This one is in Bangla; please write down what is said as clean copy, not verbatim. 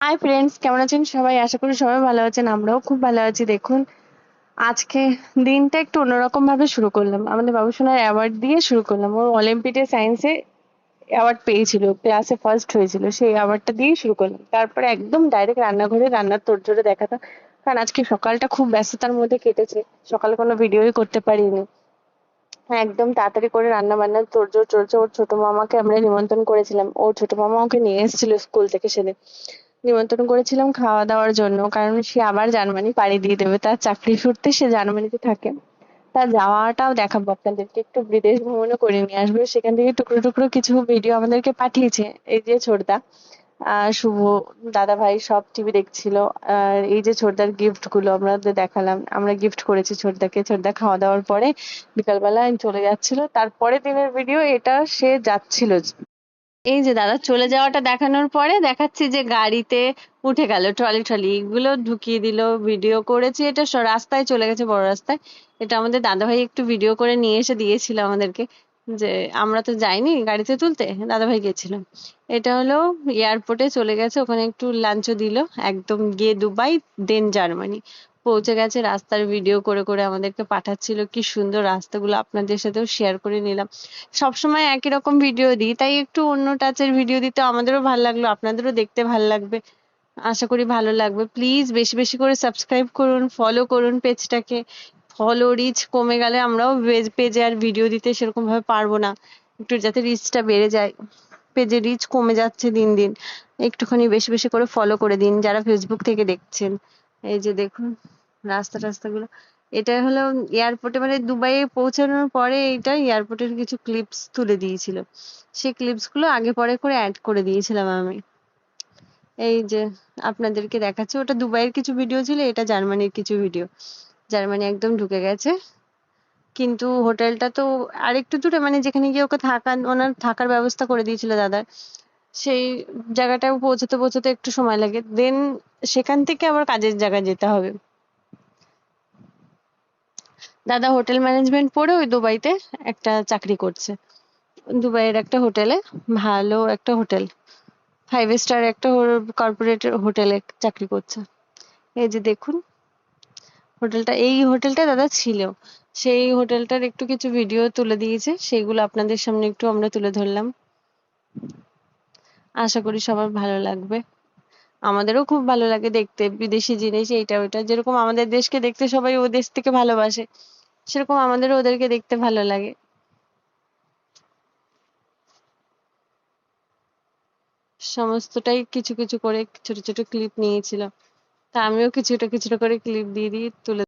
হাই ফ্রেন্ডস, কেমন আছেন সবাই? আশা করি সবাই ভালো আছেন। আমরাও খুব ভালো আছি। দেখুন, আজকে দিনটা একটু অন্যরকম ভাবে শুরু করলাম। আমাদের বাবুসোনার অ্যাওয়ার্ড দিয়ে শুরু করলাম। ও অলিম্পিকে সায়েন্সে অ্যাওয়ার্ড পেয়েছিল, ক্লাসে ফার্স্ট হয়েছিল, সেই অ্যাওয়ার্ডটা দিয়েই শুরু করলাম। তারপরে একদম ডাইরেক্ট রান্নাঘরে রান্নার তোড়জোড়ে দেখাতাম, কারণ আজকে সকালটা খুব ব্যস্ততার মধ্যে কেটেছে। সকালে কোনো ভিডিওই করতে পারিনি। হ্যাঁ, একদম তাড়াতাড়ি করে রান্না বান্নার তোড়জোড় চলছে। ওর ছোট মামাকে আমরা নিমন্ত্রণ করেছিলাম, ওর ছোট মামা ওকে নিয়ে এসেছিল স্কুল থেকে সেদিন। নিমন্ত্রণ করেছিলাম খাওয়া দাওয়ার জন্য, কারণ সে আবার জার্মানি পাড়ি দিয়ে দেবে। তার চাকরির সূত্রে সে জার্মানিতে থাকে। তার যাওয়াটাও দেখাবো আপনাদেরকে, একটু বিদেশ ভ্রমণও করে নিয়ে আসবো। সেখান থেকে টুকরো টুকরো কিছু ভিডিও আমাদেরকে পাঠিয়েছে। এই যে ছোটদা, শুভ, দাদা ভাই সব টিভি দেখছিল। আর এই যে ছোটদার গিফট গুলো আমরা ওদের দেখালাম, আমরা গিফট করেছি ছোটদাকে। ছোটদা খাওয়া দাওয়ার পরে বিকালবেলা চলে যাচ্ছিল, তারপরে দিনের ভিডিও এটা। সে যাচ্ছিল, এই যে দাদা চলে যাওয়াটা দেখানোর পরে দেখাচ্ছি যে গাড়িতে উঠে গেল, ট্রলি ট্রলি এগুলো ঢুকিয়ে দিল। ভিডিও করেছি, এটা রাস্তায় চলে গেছে, বড় রাস্তায়। এটা আমাদের দাদাভাই একটু ভিডিও করে নিয়ে এসে দিয়েছিল আমাদেরকে, যে আমরা তো যাইনি গাড়িতে তুলতে, দাদাভাই গেছিল। এটা হলো এয়ারপোর্টে চলে গেছে, ওখানে একটু লাঞ্চও দিল। একদম গিয়ে দুবাই, দেন জার্মানি পৌঁছে গেছে। রাস্তার ভিডিও করে করে আমাদেরকে পাঠাচ্ছিল। কি সুন্দর রাস্তাগুলো, আপনাদের সাথেও শেয়ার করে নিলাম। সবসময় একই রকম ভিডিও দিই, তাই একটু অন্য টাচের ভিডিও দিতে আমাদেরও ভালো লাগলো, আপনাদেরও দেখতে ভালো লাগবে। আশা করি ভালো লাগবে। প্লিজ বেশি বেশি করে সাবস্ক্রাইব করুন, ফলো করুন পেজটাকে। ফলো রিচ কমে গেলে আমরাও পেজে আর ভিডিও দিতে সেরকম ভাবে পারবো না। একটু যাতে রিচটা বেড়ে যায়, পেজে রিচ কমে যাচ্ছে দিন দিন। একটুখানি বেশি বেশি করে ফলো করে দিন যারা ফেসবুক থেকে দেখছেন। এই যে দেখুন রাস্তাগুলো। এটা হলো এয়ারপোর্টে, মানে দুবাইয়ে পৌঁছানোর পরে এটা এয়ারপোর্টের কিছু ক্লিপস তুলে দিয়েছিল। সেই ক্লিপস গুলো আগে পরে করে অ্যাড করে দিয়েছিলাম আমি। এই যে আপনাদেরকে দেখাচ্ছি, ওটা দুবাইয়ের কিছু ভিডিও ছিল, এটা জার্মানির কিছু ভিডিও। জার্মানি একদম ঢুকে গেছে, কিন্তু হোটেলটা তো আরেকটু দূরে, মানে যেখানে গিয়ে ওকে ওনার থাকার ব্যবস্থা করে দিয়েছিল দাদার, সেই জায়গাটায় পৌঁছাতে পৌঁছাতে একটু সময় লাগে। দেন সেখান থেকে আবার কাজের জায়গায় যেতে হবে। দাদা হোটেল ম্যানেজমেন্ট পড়ে ওই দুবাইতে একটা চাকরি করছে। দুবাইয়ের একটা হোটেলে, ভালো একটা হোটেল, 5 স্টার একটা কর্পোরেট হোটেলে চাকরি করছে। এই যে দেখুন হোটেলটা, এই হোটেলটা দাদা ছিল। সেই হোটেলটার একটু কিছু ভিডিও তুলে দিয়েছে, সেগুলো আপনাদের সামনে একটু আমরা তুলে ধরলাম। আশা করি সবার ভালো লাগবে। আমাদেরও খুব ভালো লাগে দেখতে বিদেশি জিনিস, এইটা ওইটা। যেরকম আমাদের দেশকে দেখতে সবাই ও দেশ থেকে ভালোবাসে, সেরকম আমাদেরও ওদেরকে দেখতে ভালো লাগে। সমস্তটাই কিছু কিছু করে ছোট ছোট ক্লিপ নিয়েছিল, তা আমিও কিছুটা কিছুটা করে ক্লিপ দিয়ে দিয়ে তুলে